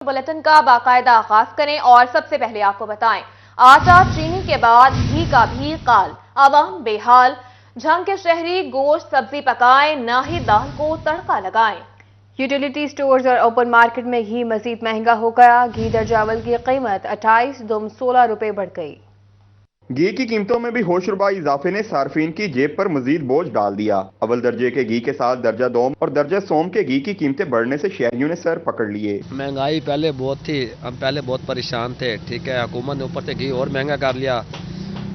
Bulletin का बाकायदा आगाज करें और सबसे पहले आपको बताएं, आटा चीनी के बाद घी का भी काल, आवाम बेहाल। झंग के शहरी गोश्त सब्जी पकाएं, ना ही दाल को तड़का लगाएं। यूटिलिटी स्टोर्स और ओपन मार्केट में घी मजीद महंगा हो गया। घी दर्जावल की कीमत 28 दुम 16 रुपए बढ़ गई। घी की कीमतों में भी होशरुबा इजाफे ने सार्फिन की जेब पर मजीद बोझ डाल दिया। अव्वल दर्जे के घी के साथ दर्जा दोम और दर्जा सोम के घी की कीमतें बढ़ने से शहरियों ने सर पकड़ लिए। महंगाई पहले बहुत थी, हम पहले बहुत परेशान थे, ठीक है। हुकूमत ने ऊपर से घी और महंगा कर लिया।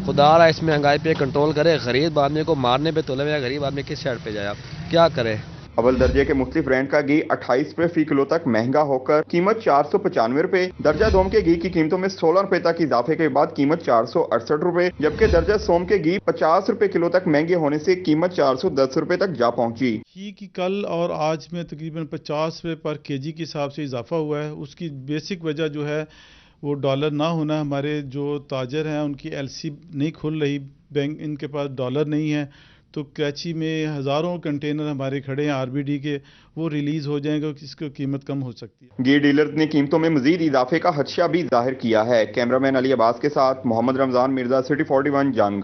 खुदा रहा इस महंगाई पे कंट्रोल करे। गरीब आदमी को मारने पे तुले हुए, गरीब आदमी किस साइड पे जाए, आप क्या करे। अव्वल दर्जे के मुख्तलिफ ब्रांड का घी 28 रुपए फी किलो तक महंगा होकर कीमत 495 रुपए। दर्जा दोम के घी की कीमतों में 16 रुपए तक इजाफे के बाद कीमत 468 रुपए, जबकि दर्जा सोम के घी 50 रुपए किलो तक महंगे होने से कीमत 410 रुपए तक जा पहुंची। घी की कल और आज में तकरीबन 50 रुपए पर केजी के हिसाब से इजाफा हुआ है। उसकी बेसिक वजह जो है वो डॉलर ना होना। हमारे जो ताजर हैं उनकी एलसी नहीं खुल रही, बैंक इनके पास डॉलर नहीं है, तो कराची में हज़ारों कंटेनर हमारे खड़े हैं आरबीडी के, वो रिलीज़ हो जाएंगे, इसकी कीमत कम हो सकती है। घी डीलर्स ने कीमतों में मजीद इजाफे का खदशा भी जाहिर किया है। कैमरामैन अली अब्बास के साथ मोहम्मद रमजान मिर्जा, सिटी 41 जंग।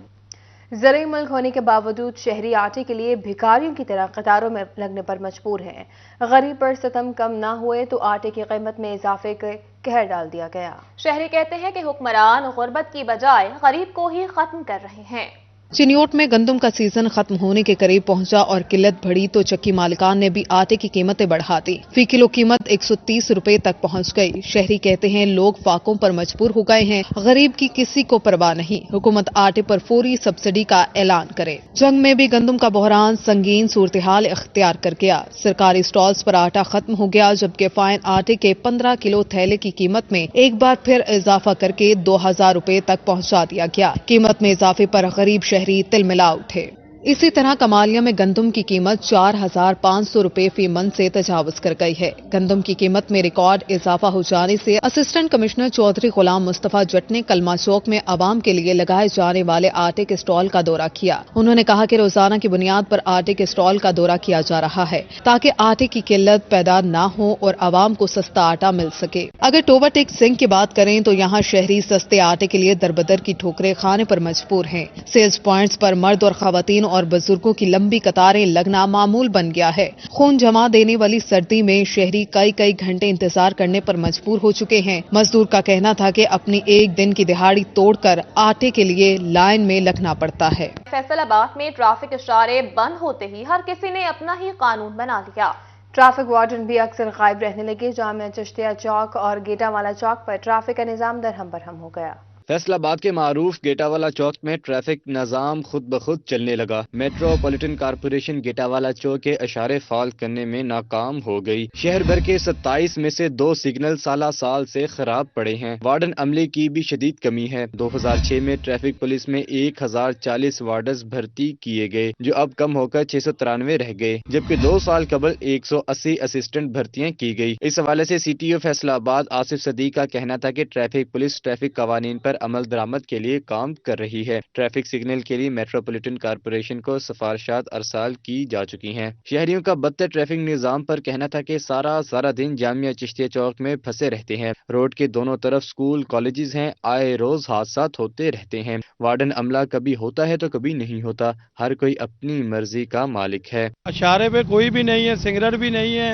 ज़रूरी मुल्क होने के बावजूद शहरी आटे के लिए भिखारियों की तरह कतारों में लगने पर मजबूर हैं। गरीब पर सितम कम ना हुए तो आटे की कीमत में इजाफे के कहर डाल दिया गया। शहरी कहते हैं कि हुक्मरान गुर्बत की बजाय गरीब को ही खत्म कर रहे हैं। चिन्योट में गंदम का सीजन खत्म होने के करीब पहुंचा और किल्लत बढ़ी तो चक्की मालिकान ने भी आटे की कीमतें बढ़ा दी। फी किलो कीमत 130 रुपए तक पहुंच गई। शहरी कहते हैं लोग फाकों पर मजबूर हो गए हैं, गरीब की किसी को परवाह नहीं। हुकूमत आटे पर फौरी सब्सिडी का ऐलान करे। जंग में भी गंदम का बहरान संगीन सूरत-ए-हाल इख्तियार कर गया। सरकारी स्टॉल्स पर आटा खत्म हो गया, जबकि फाइन आटे के 15 किलो थैले की कीमत में एक बार फिर इजाफा करके 2000 रुपए तक पहुंचा दिया गया। कीमत में इजाफे पर गरीब शहरी तिलमिला उठे। इसी तरह कमालिया में गंदम की कीमत 4500 रुपए फी मन से तजावज कर गई है। गंदम की कीमत में रिकॉर्ड इजाफा हो जाने से असिस्टेंट कमिश्नर चौधरी गुलाम मुस्तफा जट ने कलमा चौक में आवाम के लिए लगाए जाने वाले आटे के स्टॉल का दौरा किया। उन्होंने कहा कि रोजाना की बुनियाद पर आटे के स्टॉल का दौरा किया जा रहा है ताकि आटे की किल्लत पैदा न हो और आवाम को सस्ता आटा मिल सके। अगर टोबाटेक सिंह की बात करें तो यहाँ शहरी सस्ते आटे के लिए दरबदर की ठोकरें खाने पर मजबूर हैं। सेल्स पॉइंट्स पर मर्द और खवातीन और बुजुर्गों की लंबी कतारें लगना मामूल बन गया है। खून जमा देने वाली सर्दी में शहरी कई कई घंटे इंतजार करने पर मजबूर हो चुके हैं। मजदूर का कहना था कि अपनी एक दिन की दिहाड़ी तोड़कर आटे के लिए लाइन में लगना पड़ता है। फैसलाबाद में ट्रैफिक इशारे बंद होते ही हर किसी ने अपना ही कानून बना लिया। ट्रैफिक वार्डन भी अक्सर गायब रहने लगे। जामिया चिश्तिया चौक और गेटावाला चौक पर ट्रैफिक का निजाम दरहम बरहम हो गया। फैसलाबाद के मारूफ गेटावाला चौक में ट्रैफिक निज़ाम खुद ब खुद चलने लगा। मेट्रोपॉलिटन कारपोरेशन गेटावाला चौक के इशारे फाल करने में नाकाम हो गई। शहर भर के 27 में से 2 सिग्नल साला साल से खराब पड़े हैं। वार्डन अमले की भी शदीद कमी है। 2006 में ट्रैफिक पुलिस में 1040 वार्डर्स भर्ती किए गए, जो अब कम होकर 693 रह गए, जबकि 2 साल कबल 180 असिस्टेंट भर्तियां की गई। इस हवाले से सीटीओ फैसलाबाद आसिफ सदीक का कहना था कि ट्रैफिक पुलिस ट्रैफिक कवानीन पर अमल दरामद के लिए काम कर रही है। ट्रैफिक सिग्नल के लिए मेट्रोपॉलिटन कारपोरेशन को सिफारिशात अरसाल की जा चुकी हैं। शहरियों का बदतर ट्रैफिक निजाम पर कहना था कि सारा दिन जामिया चिश्तिया चौक में फंसे रहते हैं। रोड के दोनों तरफ स्कूल कॉलेजेस हैं, आए रोज हादसा होते रहते हैं। वार्डन अमला कभी होता है तो कभी नहीं होता। हर कोई अपनी मर्जी का मालिक है। इशारे पे कोई भी नहीं है, सिग्नल भी नहीं है,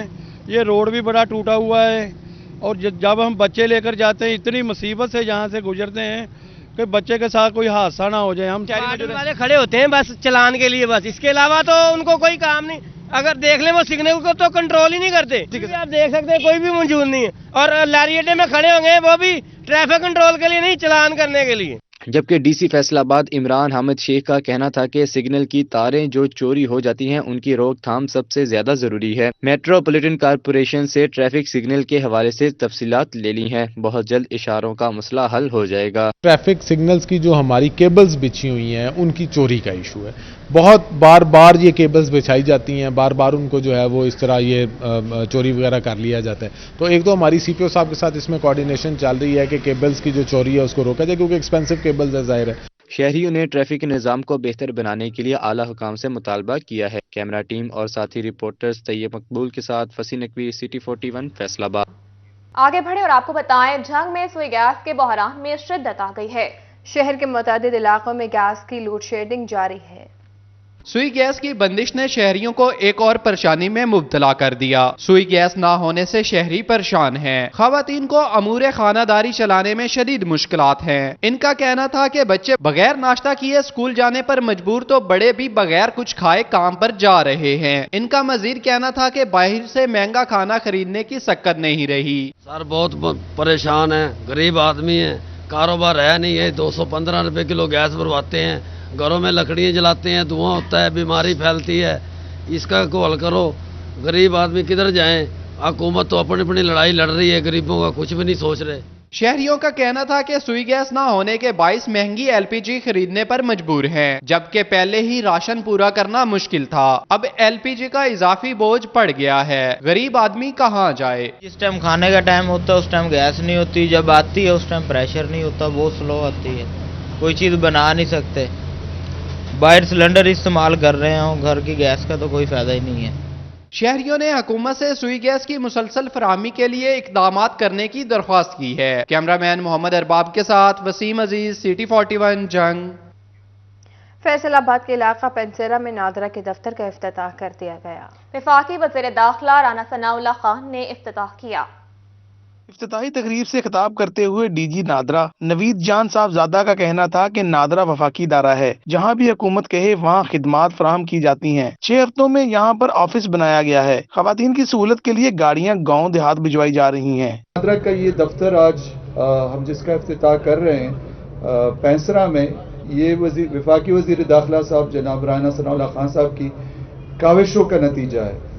ये रोड भी बड़ा टूटा हुआ है। और जब हम बच्चे लेकर जाते हैं इतनी मुसीबत से यहाँ से गुजरते हैं कि बच्चे के साथ कोई हादसा ना हो जाए। हम वाले खड़े होते हैं बस चलान के लिए, बस इसके अलावा तो उनको कोई काम नहीं। अगर देख लें वो सिग्नल को तो कंट्रोल ही नहीं करते। आप देख सकते हैं कोई भी मौजूद नहीं है। और लारी अड्डे में खड़े होंगे वो भी ट्रैफिक कंट्रोल के लिए नहीं, चलान करने के लिए। जबकि डीसी फैसलाबाद इमरान हामिद शेख का कहना था कि सिग्नल की तारें जो चोरी हो जाती हैं उनकी रोकथाम सबसे ज्यादा जरूरी है। मेट्रोपॉलिटन कारपोरेशन से ट्रैफिक सिग्नल के हवाले से तफसीलात ले ली हैं। बहुत जल्द इशारों का मसला हल हो जाएगा। ट्रैफिक सिग्नल्स की जो हमारी केबल्स बिछी हुई हैं उनकी चोरी का इशू है। बहुत बार ये केबल्स बिछाई जाती हैं, बार उनको जो है वो इस तरह ये चोरी वगैरह कर लिया जाता है। तो एक तो हमारी सीपीओ साहब के साथ इसमें कोऑर्डिनेशन चल रही है कि केबल्स की जो चोरी है उसको रोका जाए, क्योंकि एक्सपेंसिव केबल्स है, जाहिर है। शहरियों ने ट्रैफिक के निज़ाम को बेहतर बनाने के लिए आला हुकाम से मुतालबा किया है। कैमरा टीम और साथी रिपोर्टर्स तैयब मकबूल के साथ फसी नकवी, सिटी 41 फैसलाबाद। आगे बढ़े और आपको बताएं, झंग में सुई गैस के बहरान में शिद्दत आ गई है। शहर के मुतअद्दिद इलाकों में गैस की लोड शेडिंग जारी है। सुई गैस की बंदिश ने शहरियों को एक और परेशानी में मुब्तला कर दिया। सुई गैस ना होने से शहरी परेशान हैं। खवातीन को अमूरे खानादारी चलाने में शदीद मुश्किलात हैं। इनका कहना था कि बच्चे बगैर नाश्ता किए स्कूल जाने पर मजबूर तो बड़े भी बगैर कुछ खाए काम पर जा रहे हैं। इनका मजीद कहना था कि बाहर से महंगा खाना खरीदने की सक्कत नहीं रही। सर बहुत परेशान है, गरीब आदमी है, कारोबार है नहीं है। 215 रुपए किलो गैस भरवाते हैं, घरों में लकड़ियाँ जलाते हैं, धुआं होता है, बीमारी फैलती है। इसका को हल करो। गरीब आदमी किधर जाएं? हुकूमत तो अपनी अपनी लड़ाई लड़ रही है, गरीबों का कुछ भी नहीं सोच रहे। शहरियों का कहना था कि सुई गैस ना होने के बाइस महंगी एलपीजी खरीदने पर मजबूर हैं, जबकि पहले ही राशन पूरा करना मुश्किल था। अब एलपीजी का इजाफी बोझ पड़ गया है। गरीब आदमी कहाँ जाए? जिस टाइम खाने का टाइम होता है उस टाइम गैस नहीं होती, जब आती है उस टाइम प्रेशर नहीं होता, बहुत स्लो आती है, कोई चीज़ बना नहीं सकते। बाहर सिलेंडर इस्तेमाल कर रहे हैं, घर की गैस का तो कोई फायदा ही नहीं है। शहरियों ने हुकूमत से सुई गैस की मुसलसल फराहमी के लिए इकदामात करने की दरख्वास्त की है। कैमरामैन मोहम्मद अरबाब के साथ वसीम अजीज, सिटी 41 जंग। फैसलाबाद के इलाका पेंसेरा में नादरा के दफ्तर का इफ्तिताह कर दिया गया। वफाकी वज़ीर दाखिला राना सनाउल्लाह खान ने इफ्तिताह किया। इफ्तिताही तकरीब से खिताब करते हुए डीजी नादरा नवीद जान साहबजादा का कहना था कि नादरा वफाकी इदारा है, जहां भी हुकूमत कहे वहां खिदमात फराहम की जाती हैं। 6 हफ्तों में यहां पर ऑफिस बनाया गया है। खवातीन की सहूलत के लिए गाड़ियां गांव देहात भिजवाई जा रही हैं। नादरा का ये दफ्तर आज हम जिसका इफ्तिताह कर रहे हैं पेंसरा में, ये वफाकी वजीर दाखिला साहब जनाब राना सनाउल्लाह खान साहब की काविशों का नतीजा है।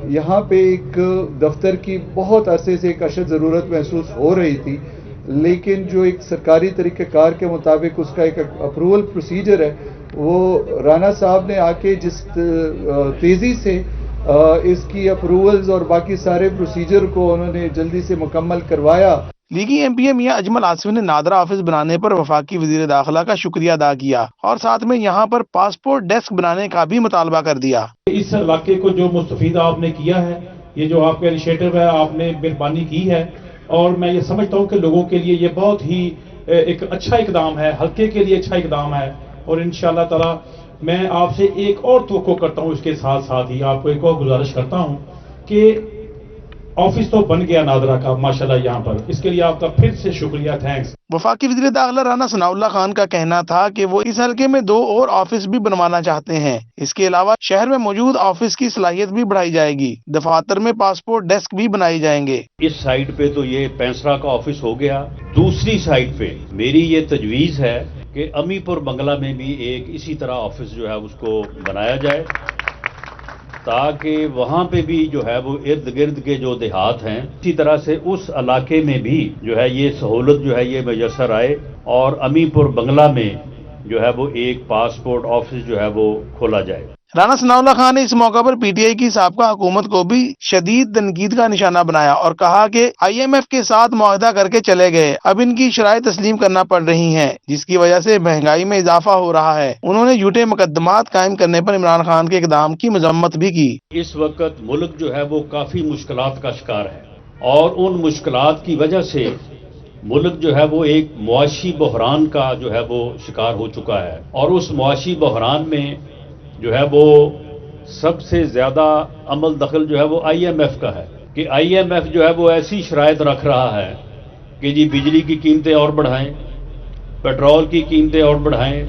यहाँ पे एक दफ्तर की बहुत अरसे से एक अशद ज़रूरत महसूस हो रही थी, लेकिन जो एक सरकारी तरीक़ेकार के मुताबिक उसका एक अप्रूवल प्रोसीजर है, वो राना साहब ने आके जिस तेज़ी से इसकी अप्रूवल्स और बाकी सारे प्रोसीजर को उन्होंने जल्दी से मुकम्मल करवाया। लीगी एमपी मियां अजमल आसिफ ने नादरा ऑफिस बनाने पर वफाकी वजीर दाखिला का शुक्रिया अदा किया और साथ में यहाँ पर पासपोर्ट डेस्क बनाने का भी मुतालबा कर दिया। इस इलाके को जो मुस्तफीद आपने किया है, ये जो आपका इनिशिएटिव है, आपने मेहरबानी की है, और मैं ये समझता हूँ कि लोगों के लिए ये बहुत ही एक अच्छा इकदाम है, हल्के के लिए अच्छा इकदाम है। और इंशाअल्लाह ताला मैं आपसे एक और तवक्को करता हूँ, इसके साथ साथ ही आपको एक और गुजारिश करता हूँ कि ऑफिस तो बन गया नादरा का माशाल्लाह यहाँ पर, इसके लिए आपका फिर से शुक्रिया, थैंक्स। वफाकी वज़ीर दाखिला राना सनाउल्लाह खान का कहना था कि वो इस हल्के में 2 और ऑफिस भी बनवाना चाहते हैं। इसके अलावा शहर में मौजूद ऑफिस की सलाहियत भी बढ़ाई जाएगी। दफातर में पासपोर्ट डेस्क भी बनाए जाएंगे। इस साइड पे तो ये पेंसरा का ऑफिस हो गया। दूसरी साइड पे मेरी ये तजवीज़ है कि अमीपुर बंगला में भी एक इसी तरह ऑफिस जो है उसको बनाया जाए, ताकि वहाँ पे भी जो है वो इर्द गिर्द के जो देहात हैं, इसी तरह से उस इलाके में भी जो है ये सहूलत जो है ये मैसर आए, और अमीपुर बंगला में जो है वो एक पासपोर्ट ऑफिस जो है वो खोला जाए। राना सनाउल्लाह खान ने इस मौका पर पीटीआई की साबका हुकूमत को भी शदीद तनकीद का निशाना बनाया और कहा कि IMF के साथ मुआहदा करके चले गए, अब इनकी शराइ तस्लीम करना पड़ रही हैं, जिसकी वजह से महंगाई में इजाफा हो रहा है। उन्होंने झूठे मुकदमात कायम करने पर इमरान खान के इक़दाम की मजम्मत भी की। इस वक्त मुल्क जो है वो काफी मुश्किलात का शिकार है, और उन मुश्किलात की वजह से मुल्क जो है वो एक मुआशी बहरान का जो है वो शिकार हो चुका है। और उस मुआशी बहरान में जो है वो सबसे ज्यादा अमल दखल जो है वो IMF का है, कि IMF जो है वो ऐसी शराइत रख रहा है कि जी बिजली की कीमतें और बढ़ाएं, पेट्रोल की कीमतें और बढ़ाएं,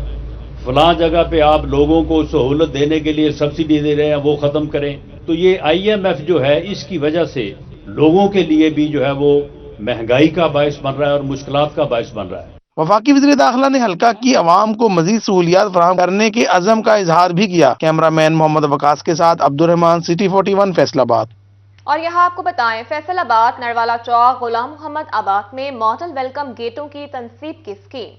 फलां जगह पे आप लोगों को सहूलत देने के लिए सब्सिडी दे रहे हैं वो ख़त्म करें। तो ये IMF जो है इसकी वजह से लोगों के लिए भी जो है वो महंगाई का बायस बन रहा है और मुश्किलात का बायस बन रहा है। वफाकी वज़ीर दाखिला ने हल्का की अवाम को मजीद सहूलियात फराहम करने के अज़म का इजहार भी किया। कैमरामैन मोहम्मद वकास के साथ अब्दुर्रहमान, सिटी 41 फैसलाबाद। और यहाँ आपको बताएं, फैसलाबाद नरवाला चौक गुलाम मोहम्मद आबाद में मॉडल वेलकम गेटों की तनसीब की स्कीम।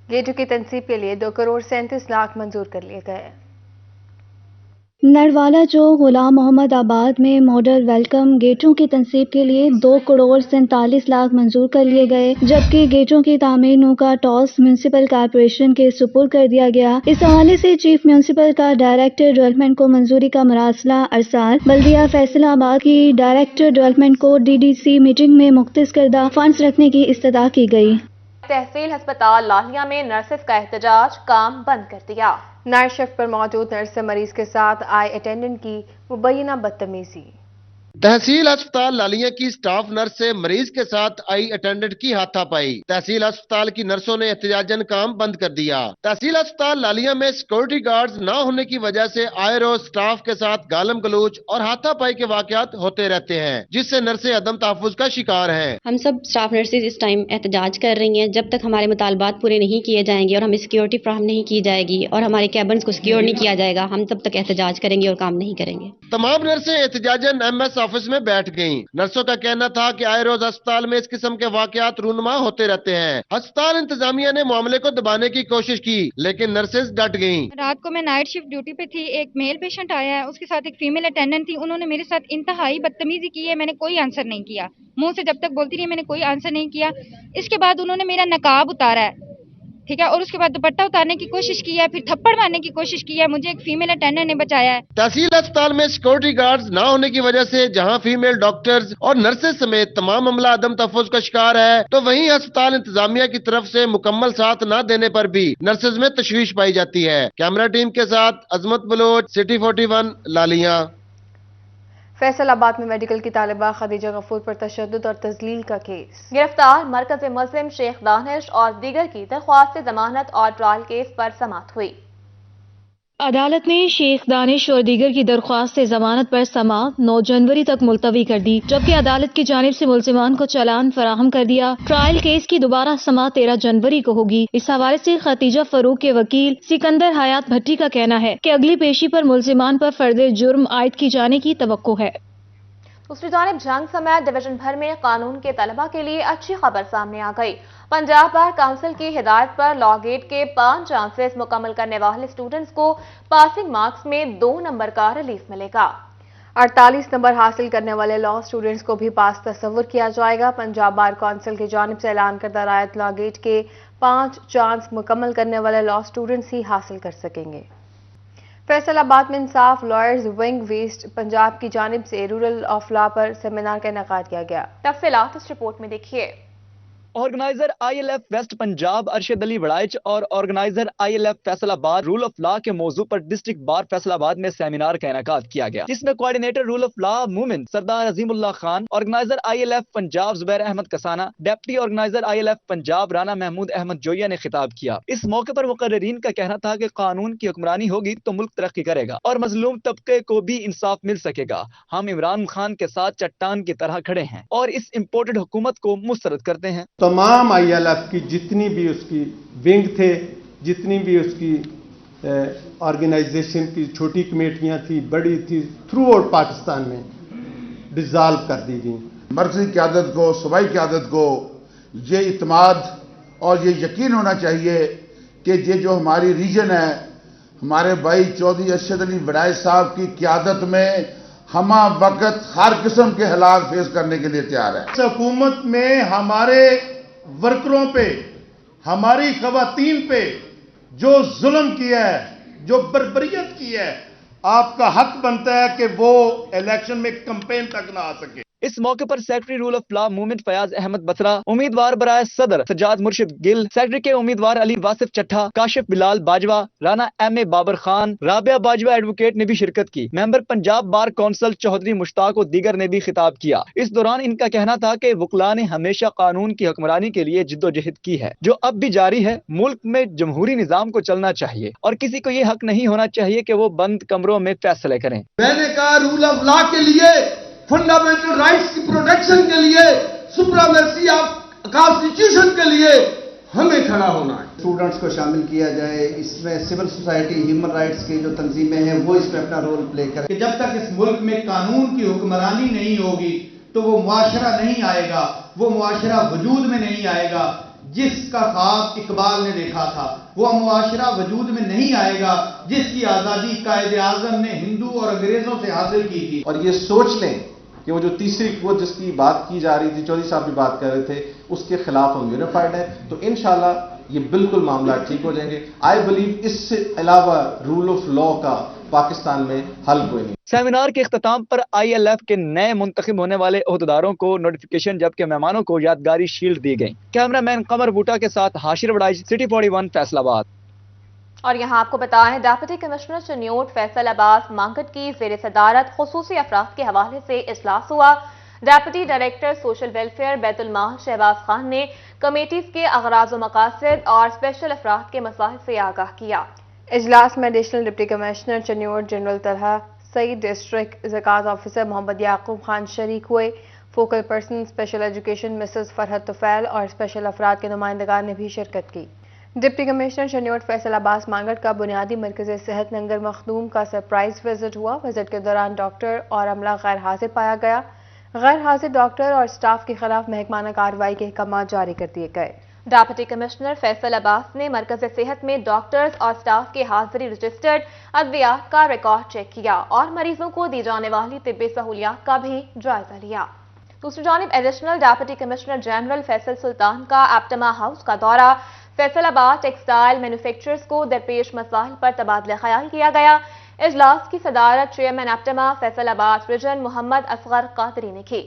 गेटों की तनसीब के लिए 2 करोड़ 37 लाख मंजूर कर लिए गए। नरवाला चौक गुलाम मोहम्मद आबाद में मॉडल वेलकम गेटों की तनसीब के लिए 2 करोड़ 47 लाख मंजूर कर लिए गए, जबकि गेटों की तामीर नू का टॉस म्यूनिसिपल कॉर्पोरेशन के सुपुर्द कर दिया गया। इस हवाले से चीफ म्यूनिसिपल का डायरेक्टर डेवलपमेंट को मंजूरी का मरासला अरसाल। बल्दिया फैसलाबाद की डायरेक्टर डेवलपमेंट को DDC मीटिंग में मुख्तस करदा फंड्स रखने की इस्तदा की गई। तहसील अस्पताल लालिया में नर्सेस का एहतजाज, काम बंद कर दिया। नाइट शिफ्ट पर मौजूद नर्स से मरीज के साथ आए अटेंडेंट की मुबैना बदतमीजी। तहसील अस्पताल लालिया की स्टाफ नर्स से मरीज के साथ आई अटेंडेंट की हाथापाई। तहसील अस्पताल की नर्सों ने एहतजाजन काम बंद कर दिया। तहसील अस्पताल लालिया में सिक्योरिटी गार्ड्स न होने की वजह से आए रोज स्टाफ के साथ गालम गलोच और हाथापाई के वाकयात होते रहते हैं, जिससे नर्सें अदम तहफ्फुज का शिकार हैं। हम सब स्टाफ नर्सेज इस टाइम एहतजाज कर रही हैं। जब तक हमारे मुतालबात पूरे नहीं किए जाएंगे और हमें सिक्योरिटी फ्राहम नहीं की जाएगी और हमारे कैबिन्स को सिक्योर नहीं किया जाएगा, हम तब तक एहतजाज करेंगे और काम नहीं करेंगे। तमाम नर्सें एहतजाजन MS ऑफिस में बैठ गईं। नर्सों का कहना था कि आए रोज अस्पताल में इस किस्म के वाकयात रूनुमा होते रहते हैं। अस्पताल इंतजामिया ने मामले को दबाने की कोशिश की, लेकिन नर्सेज डट गईं। रात को मैं नाइट शिफ्ट ड्यूटी पे थी, एक मेल पेशेंट आया है, उसके साथ एक फीमेल अटेंडेंट थी। उन्होंने मेरे साथ इंतहाई बदतमीजी की है, मैंने कोई आंसर नहीं किया। मुंह से जब तक बोलती रही मैंने कोई आंसर नहीं किया। इसके बाद उन्होंने मेरा नकाब उतारा है, ठीक है, और उसके बाद दुपट्टा उतारने की कोशिश की है, फिर थप्पड़ मारने की कोशिश की है। मुझे एक फीमेल अटेंडेंट ने बचाया है। तहसील अस्पताल में सिक्योरिटी गार्ड्स न होने की वजह से जहां फीमेल डॉक्टर्स और नर्सेज समेत तमाम अमला अदम तहफ्फुज का शिकार है, तो वहीं अस्पताल इंतजामिया की तरफ से मुकम्मल साथ न देने पर भी नर्सेज में तशवीश पाई जाती है। कैमरा टीम के साथ अजमत बलोच, सिटी 41 लालिया। फैसलाबाद में मेडिकल की तालिबा खदीजा गफूर पर तशद्दुद और तजलील का केस। गिरफ्तार मरकज मुस्लिम शेख दानिश और दीगर की दरख्वास्त जमानत और ट्रायल केस पर समाअत हुई। अदालत ने शेख दानिश और दीगर की दरख्वास्त से जमानत पर समाअत 9 जनवरी तक मुलतवी कर दी, जबकि अदालत की जानिब से मुलजिमान को चालान फराहम कर दिया। ट्रायल केस की दोबारा समाअत 13 जनवरी को होगी। इस हवाले से खतीजा फरूक के वकील सिकंदर हयात भट्टी का कहना है कि अगली पेशी पर मुलजिमान पर फर्द जुर्म आयद की जाने की तवक्को है। दूसरी जानिब जंग समेत डिवीजन भर में कानून के तलबा के लिए अच्छी खबर सामने आ गई। पंजाब बार काउंसिल की हिदायत पर लॉ गेट के 5 चांसेस मुकम्मल करने वाले स्टूडेंट्स को पासिंग मार्क्स में 2 नंबर का रिलीफ मिलेगा। 48 नंबर हासिल करने वाले लॉ स्टूडेंट्स को भी पास तस्वुर किया जाएगा। पंजाब बार काउंसिल की जानिब से ऐलान करदा रायत लॉ गेट के 5 चांस मुकम्मल करने वाले लॉ स्टूडेंट्स ही हासिल कर सकेंगे। फैसलाबाद में Insaf lawyers wing West Punjab की जानिब से रूरल ऑफ लॉ पर सेमिनार का इनेकाद किया गया। तफसीलात इस रिपोर्ट में देखिए। Organiser ILF West Punjab Arshad Ali Waraich और organiser ILF Faisalabad rule of law के मौजू पर डिस्ट्रिक्ट बार फैसलाबाद में सेमिनार का इनेकाद किया गया, जिसमें coordinator rule of law movement Sardar Azimullah Khan, organiser ILF Punjab Zubair Ahmed Kasana, deputy organiser ILF Punjab Rana Mahmood Ahmed Joya ने खिताब किया। इस मौके पर मुकर्रिरीन का कहना था कि कानून की हुक्मरानी होगी तो मुल्क तरक्की करेगा और मजलूम तबके को भी इंसाफ मिल सकेगा। हम इमरान खान के साथ चट्टान की तरह खड़े हैं और इस इम्पोर्टेड हुकूमत को मुस्तरद करते हैं। तमाम ILF की जितनी भी उसकी विंग थे, जितनी भी उसकी ऑर्गेनाइजेशन की छोटी कमेटियां थी, बड़ी थी, थ्रू आउट पाकिस्तान में डिसॉल्व कर दी गई। मरकजी क़यादत को, सूबाई क़यादत को ये इत्मीनान और ये यकीन होना चाहिए कि ये जो हमारी रीजन है, हमारे भाई चौधरी अरशद अली वड़ाइच साहब की क़यादत में हम वक्त हर किस्म के हालात फेस करने के लिए तैयार है। इस हुकूमत में हमारे वर्करों पे, हमारी खवातीन पे जो जुल्म किया है, जो बर्बरियत की है, आपका हक बनता है कि वो इलेक्शन में कैंपेन तक ना आ सके। इस मौके पर secretary rule of law movement Fayaz Ahmed Basra, उम्मीदवार बराए सदर सज्जाद मुर्शिद गिल, सेक्रेटरी के उम्मीदवार अली वासिफ चट्ठा, काशिफ बिलाल बाजवा, राना MA बाबर खान, राबिया बाजवा एडवोकेट ने भी शिरकत की। Member Punjab bar council Chaudhry Mushtaq और दीगर ने भी खिताब किया। इस दौरान इनका कहना था कि वकला ने हमेशा कानून की हुक्मरानी के लिए जिद्दोजहद की है, जो अब भी जारी है। मुल्क में जमहूरी निजाम को चलना चाहिए और किसी को ये हक नहीं होना चाहिए कि वो बंद कमरों में फैसले करें। मैंने कहा रूल ऑफ लॉ के लिए, फंडामेंटल राइट्स की प्रोटेक्शन के लिए, सुप्रीमेसी ऑफ कॉन्स्टिट्यूशन के लिए हमें खड़ा होना है। स्टूडेंट्स को शामिल किया जाए, इसमें सिविल सोसाइटी, ह्यूमन राइट्स की जो तंजीमें हैं वो इसमें अपना रोल प्ले करें। कि जब तक इस मुल्क में कानून की हुक्मरानी नहीं होगी तो वो मुआशरा नहीं आएगा, वो मुआशरा वजूद में नहीं आएगा। جس کا خواب اقبال نے دیکھا تھا، وہ معاشرہ وجود میں نہیں آئے گا جس کی آزادی قائد اعظم نے ہندو اور انگریزوں سے حاصل کی تھی۔ اور یہ سوچ لیں کہ وہ جو تیسری قوت جس کی بات کی جا رہی تھی، چودھری صاحب بھی بات کر رہے تھے، اس کے خلاف ہم یونیفائڈ ہیں، تو انشاءاللہ یہ بالکل معاملات ٹھیک ہو جائیں گے۔ آئی بلیو اس سے علاوہ رول آف لا کا پاکستان میں حل کوئی نہیں۔ سیمینار کے اختتام پر ILF کے نئے منتخب ہونے والے عہدیداروں کو نوٹیفیکیشن جبکہ مہمانوں کو یادگاری شیلڈ دی گئی۔ کیمرہ مین قمر بوٹا کے ساتھ حاشر وڑائچ، سٹی 41 فیصل آباد۔ اور یہاں آپ کو بتائیں، ڈپٹی کمشنر چنیوٹ فیصل عباس مانگٹ کی زیر صدارت خصوصی افراد کے حوالے سے اجلاس ہوا۔ ڈپٹی ڈائریکٹر سوشل ویلفیئر بیت المال شہباز خان نے کمیٹیز کے اغراض و مقاصد اور اسپیشل افراد کے مسائل سے آگاہ کیا۔ اجلاس میں additional deputy commissioner Chiniot general Talha Saeed, district Zakat officer Muhammad Yaqub Khan شریک ہوئے۔ Focal person special education Mrs Farhat Tufail اور اسپیشل افراد کے نمائندگان نے بھی شرکت کی۔ ڈپٹی کمشنر چنیوٹ فیصل عباس مانگٹ کا بنیادی مرکز صحت ننگر مخدوم کا سرپرائز وزٹ ہوا۔ وزٹ کے دوران ڈاکٹر اور عملہ غیر حاضر پایا گیا۔ غیر حاضر ڈاکٹر اور سٹاف کے خلاف محکمانہ کارروائی کے احکامات جاری کر دیے گئے۔ ڈپٹی کمشنر فیصل عباس نے مرکز صحت میں ڈاکٹرز اور سٹاف کے حاضری رجسٹرڈ ادویات کا ریکارڈ چیک کیا اور مریضوں کو دی جانے والی طبی سہولیات کا بھی جائزہ لیا۔ دوسری جانب additional deputy commissioner general Faisal Sultan کا ایپٹما ہاؤس کا دورہ، فیصل آباد ٹیکسٹائل مینوفیکچررز کو درپیش مسائل پر تبادلہ خیال کیا گیا۔ اجلاس کی صدارت چیئرمین ایپٹما فیصل آباد ریجن محمد اصغر قادری نے کی۔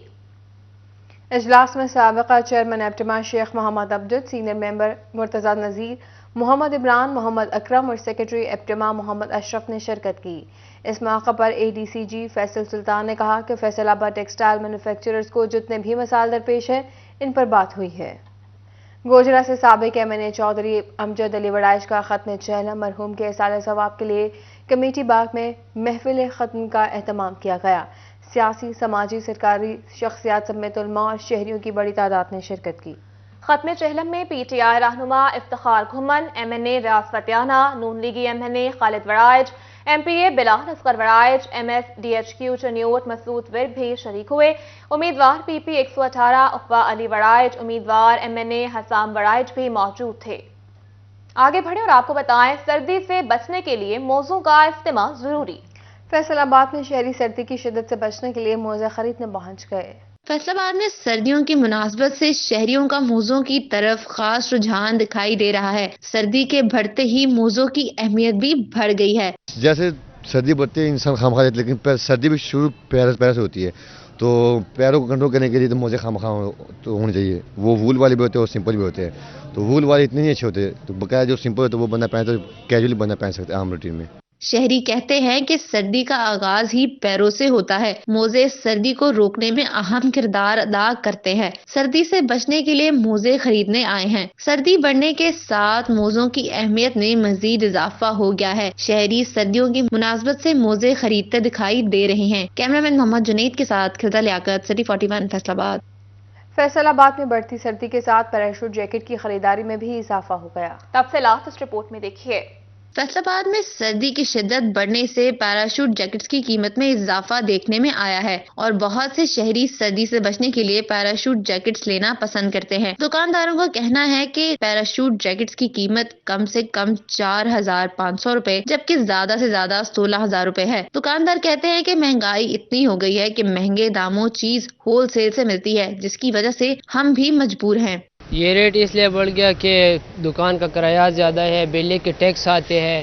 اجلاس میں سابقہ چیئرمین ایپٹما شیخ محمد عبدت، سینئر ممبر مرتضی نذیر، محمد عمران، محمد اکرم اور سیکرٹری ایپٹما محمد اشرف نے شرکت کی۔ اس موقع پر ADCG فیصل سلطان نے کہا کہ فیصل آباد ٹیکسٹائل مینوفیکچررز کو جتنے بھی مسائل درپیش ہیں ان پر بات ہوئی ہے۔ گوجرا سے سابق MNA چودھری امجد علی وڑائچ کا ختم چہلم مرحوم کے اصالہ ثواب کے لیے کمیٹی باغ میں محفل ختم کا اہتمام کیا گیا۔ سیاسی، سماجی، سرکاری شخصیات سمیت علماء اور شہریوں کی بڑی تعداد نے شرکت کی۔ ختم چہلم میں PTI رہنما افتخار گھمن، MNA ریاض فتیانہ، نون لیگی MNA خالد وڑائچ، MPA بلال اصغر وڑائچ، MS DHQ چنیوٹ مسعود ورد بھی شریک ہوئے۔ امیدوار PP 118 اقبا علی وڑائچ، امیدوار MNA حسام وڑائچ بھی موجود تھے۔ آگے بڑھے اور آپ کو بتائیں، سردی سے بچنے کے لیے موزوں کا استعمال ضروری۔ فیصل آباد میں شہری سردی کی شدت سے بچنے کے لیے موزے خریدنے پہنچ گئے۔ فیصل آباد میں سردیوں کی مناسبت سے شہریوں کا موزوں کی طرف خاص رجحان دکھائی دے رہا ہے۔ سردی کے بڑھتے ہی موزوں کی اہمیت بھی بڑھ گئی ہے۔ جیسے سردی بڑھتی ہے انسان خام خواہ، لیکن سردی بھی شروع پیر سے ہوتی ہے، تو پیروں کو کنٹرول کرنے کے لیے تو موزے خام خواہ تو ہونے چاہیے۔ وہ وول والے بھی ہوتے ہیں اور سمپل بھی ہوتے ہیں، تو وول والے اتنے نہیں اچھے ہوتے، تو بقایا جو سمپل ہوتے ہیں وہ بندہ پہنتا ہے، کیجولی بندہ پہن سکتا ہے عام روٹین میں۔ شہری کہتے ہیں کہ سردی کا آغاز ہی پیروں سے ہوتا ہے۔ موزے سردی کو روکنے میں اہم کردار ادا کرتے ہیں۔ سردی سے بچنے کے لیے موزے خریدنے آئے ہیں۔ سردی بڑھنے کے ساتھ موزوں کی اہمیت میں مزید اضافہ ہو گیا ہے۔ شہری سردیوں کی مناسبت سے موزے خریدتے دکھائی دے رہے ہیں۔ کیمرامین محمد جنید کے ساتھ خلدہ لیاقت، سٹی 41 فیصل آباد۔ فیصل آباد میں بڑھتی سردی کے ساتھ پیراشوٹ جیکٹ کی خریداری میں بھی اضافہ ہو گیا۔ تفصیلات اس رپورٹ میں دیکھیے۔ فیصل آباد میں سردی کی شدت بڑھنے سے پیراشوٹ جیکٹس کی قیمت میں اضافہ دیکھنے میں آیا ہے اور بہت سے شہری سردی سے بچنے کے لیے پیراشوٹ جیکٹس لینا پسند کرتے ہیں۔ دکانداروں کا کہنا ہے کہ پیراشوٹ جیکٹس کی قیمت کم سے کم 4,500 روپے جبکہ زیادہ سے زیادہ 16,000 روپے ہے۔ دکاندار کہتے ہیں کہ مہنگائی اتنی ہو گئی ہے کہ مہنگے داموں چیز ہول سیل سے ملتی ہے، جس کی وجہ سے ہم بھی مجبور ہیں۔ یہ ریٹ اس لیے بڑھ گیا کہ دکان کا کرایہ زیادہ ہے، بجلی کے ٹیکس آتے ہیں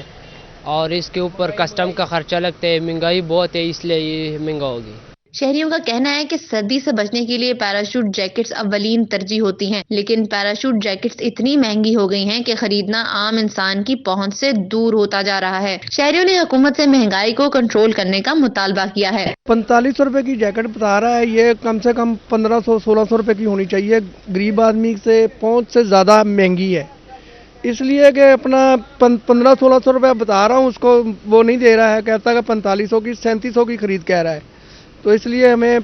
اور اس کے اوپر کسٹم کا خرچہ لگتا ہے، مہنگائی بہت ہے، اس لیے یہ مہنگا ہوگی۔ شہریوں کا کہنا ہے کہ سردی سے بچنے کے لیے پیراشوٹ جیکٹس اولین ترجیح ہوتی ہیں، لیکن پیراشوٹ جیکٹس اتنی مہنگی ہو گئی ہیں کہ خریدنا عام انسان کی پہنچ سے دور ہوتا جا رہا ہے۔ شہریوں نے حکومت سے مہنگائی کو کنٹرول کرنے کا مطالبہ کیا ہے۔ 4500 روپے کی جیکٹ بتا رہا ہے، یہ کم سے کم 1500-1600 روپے کی ہونی چاہیے۔ غریب آدمی سے پہنچ سے زیادہ مہنگی ہے، اس لیے کہ اپنا 1500-1600 روپے بتا رہا ہوں، اس کو وہ نہیں دے رہا ہے، کہتا ہے کہ 4500 کی 3700 کی خرید کہہ رہا ہے، تو اس لیے ہمیں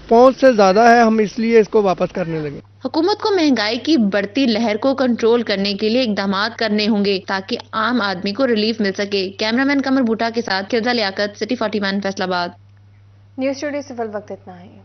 پہنچ سے زیادہ ہے، ہم اس لیے اس کو واپس کرنے لگے۔ حکومت کو مہنگائی کی بڑھتی لہر کو کنٹرول کرنے کے لیے اقدامات کرنے ہوں گے تاکہ عام آدمی کو ریلیف مل سکے۔ کیمرامین قمر بوٹا کے ساتھ خلدہ لیاقت، سٹی 41 فیصل آباد۔ نیوز اسٹوڈیو سے فی الوقت اتنا ہی۔